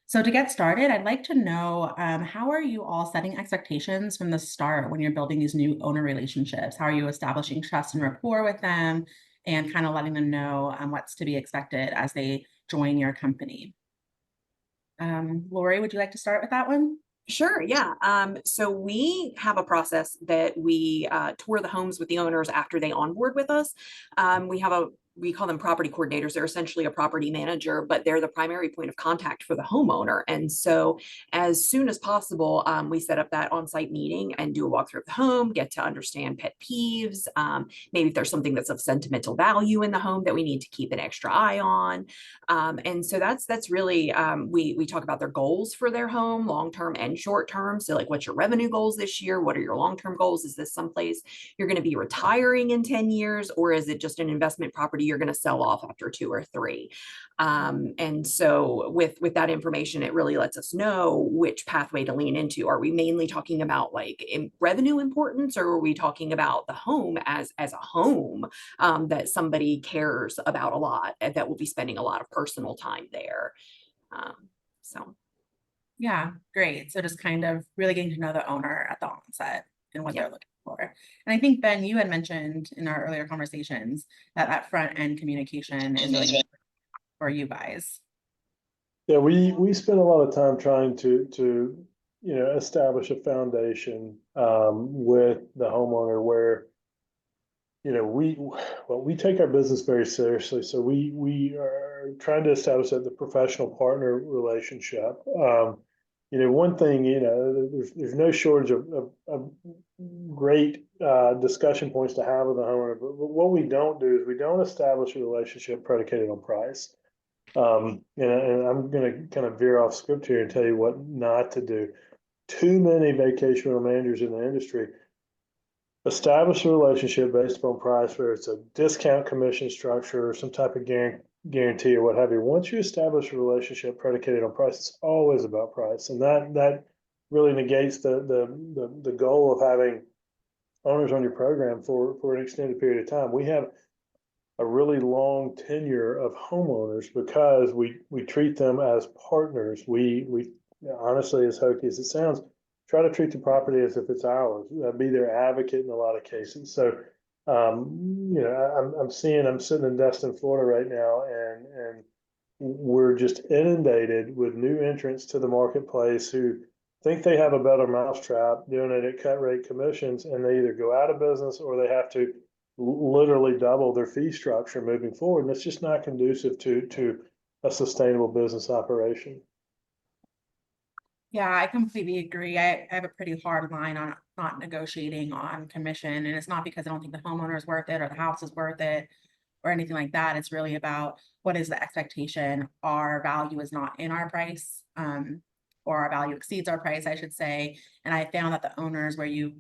So to get started, I'd like to know how are you all setting expectations from the start when you're building these new owner relationships? How are you establishing trust and rapport with them and kind of letting them know what's to be expected as they join your company? Lori, would you like to start with that one? Sure, yeah. So we have a process that we tour the homes with the owners after they onboard with us. We call them property coordinators. They're essentially a property manager, but they're the primary point of contact for the homeowner. And so as soon as possible, we set up that on-site meeting and do a walkthrough of the home, get to understand pet peeves, maybe if there's something that's of sentimental value in the home that we need to keep an extra eye on. And so that's really we talk about their goals for their home, long term and short term. So like, what's your revenue goals this year? What are your long term goals? Is this someplace you're going to be retiring in 10 years, or is it just an investment property you're going to sell off after 2 or 3? And so with that information, it really lets us know which pathway to lean into. Are we mainly talking about like revenue importance, or are we talking about the home as a home that somebody cares about a lot and that will be spending a lot of personal time there? So Yeah, great. So just kind of really getting to know the owner at the onset and what yeah. they're looking for. And I think, Ben, you had mentioned in our earlier conversations that that front end communication is really important for you guys. Yeah, we spend a lot of time trying to establish a foundation with the homeowner where we take our business very seriously. So we are trying to establish the professional partner relationship. One thing, there's no shortage of great discussion points to have with the homeowner, but what we don't do is we don't establish a relationship predicated on price. And I'm going to kind of veer off script here and tell you what not to do. Too many vacation rental managers in the industry establish a relationship based upon price, where it's a discount commission structure or some type of guarantee or what have you. Once you establish a relationship predicated on price, it's always about price, and that really negates the goal of having owners on your program for an extended period of time. We have a really long tenure of homeowners because we treat them as partners. We honestly, as hokey as it sounds, try to treat the property as if it's ours. Be their advocate in a lot of cases. So, I'm sitting in Destin, Florida right now, and we're just inundated with new entrants to the marketplace who think they have a better mousetrap doing it at cut rate commissions, and they either go out of business or they have to literally double their fee structure moving forward. And it's just not conducive to a sustainable business operation. Yeah, I completely agree. I have a pretty hard line on not negotiating on commission. And it's not because I don't think the homeowner is worth it or the house is worth it or anything like that. It's really about what is the expectation. Our value is not in our price, or our value exceeds our price, I should say. And I found that the owners where you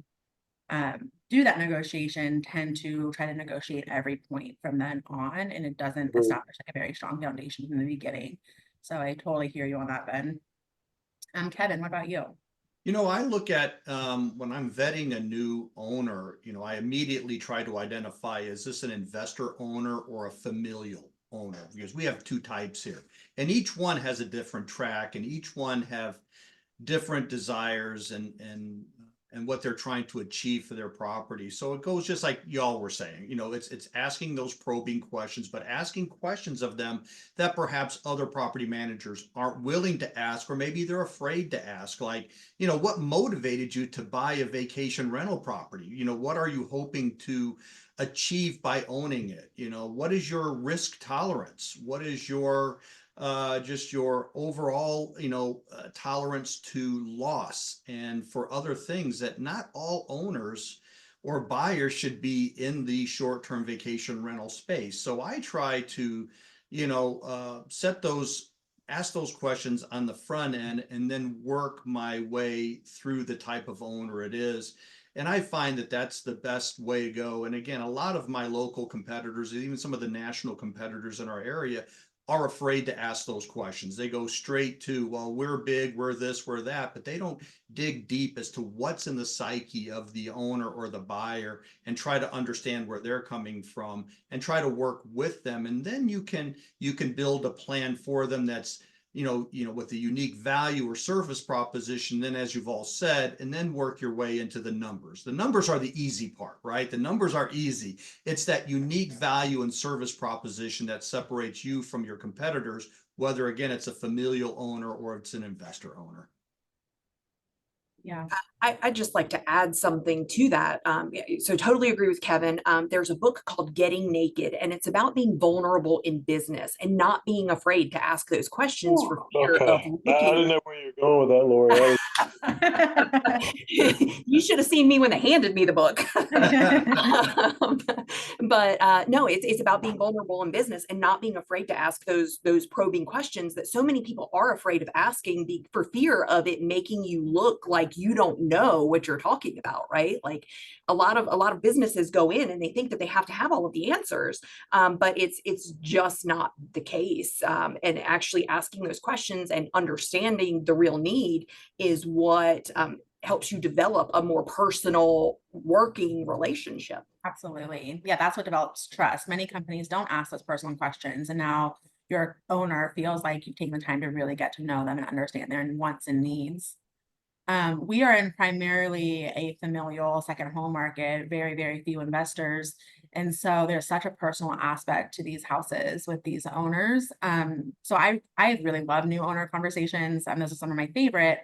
do that negotiation tend to try to negotiate every point from then on, and it doesn't establish like a very strong foundation from the beginning. So I totally hear you on that, Ben. Kevin, what about you? I look at when I'm vetting a new owner, I immediately try to identify, is this an investor owner or a familial owner? Because we have two types here. And each one has a different track, and each one have different desires and what they're trying to achieve for their property. So it goes just like y'all were saying, it's asking those probing questions, but asking questions of them that perhaps other property managers aren't willing to ask, or maybe they're afraid to ask. Like, what motivated you to buy a vacation rental property? What are you hoping to achieve by owning it? What is your risk tolerance? What is your just your overall, tolerance to loss and for other things that not all owners or buyers should be in the short-term vacation rental space. So I try to, ask those questions on the front end and then work my way through the type of owner it is. And I find that that's the best way to go. And again, a lot of my local competitors, even some of the national competitors in our area, are afraid to ask those questions. They go straight to, well, we're big, we're this, we're that, but they don't dig deep as to what's in the psyche of the owner or the buyer and try to understand where they're coming from and try to work with them. And then you can build a plan for them that's, with the unique value or service proposition, then as you've all said, and then work your way into the numbers. The numbers are the easy part, right? The numbers are easy. It's that unique value and service proposition that separates you from your competitors, whether again, it's a familial owner or it's an investor owner. Yeah. I'd just like to add something to that. So totally agree with Kevin. There's a book called Getting Naked, and it's about being vulnerable in business and not being afraid to ask those questions for fear of Okay, I looking. didn't know where you're going with that, Lori. You should have seen me when they handed me the book. But no, it's about being vulnerable in business and not being afraid to ask those probing questions that so many people are afraid of asking for fear of it making you look like you don't know what you're talking about, right? Like a lot of businesses go in and they think that they have to have all of the answers, but it's just not the case. And actually asking those questions and understanding the real need is what helps you develop a more personal working relationship. Absolutely. Yeah, that's what develops trust. Many companies don't ask those personal questions, and now your owner feels like you've taken the time to really get to know them and understand their wants and needs. We are in primarily a familial second home market, very, very few investors. And so there's such a personal aspect to these houses with these owners. So I really love new owner conversations. Those are some of my favorite.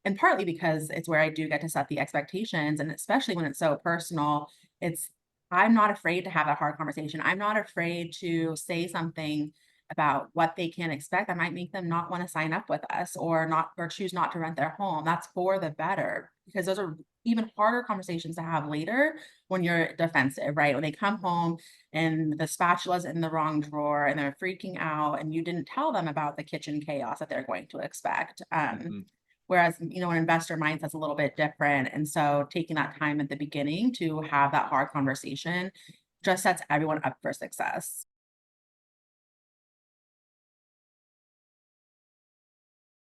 And partly because it's where I do get to set the expectations. And especially when it's so personal, I'm not afraid to have a hard conversation. I'm not afraid to say something about what they can expect that might make them not want to sign up with us or choose not to rent their home. That's for the better, because those are even harder conversations to have later when you're defensive, right? When they come home and the spatula's in the wrong drawer and they're freaking out and you didn't tell them about the kitchen chaos that they're going to expect. Whereas, an investor mindset's a little bit different. And so taking that time at the beginning to have that hard conversation just sets everyone up for success.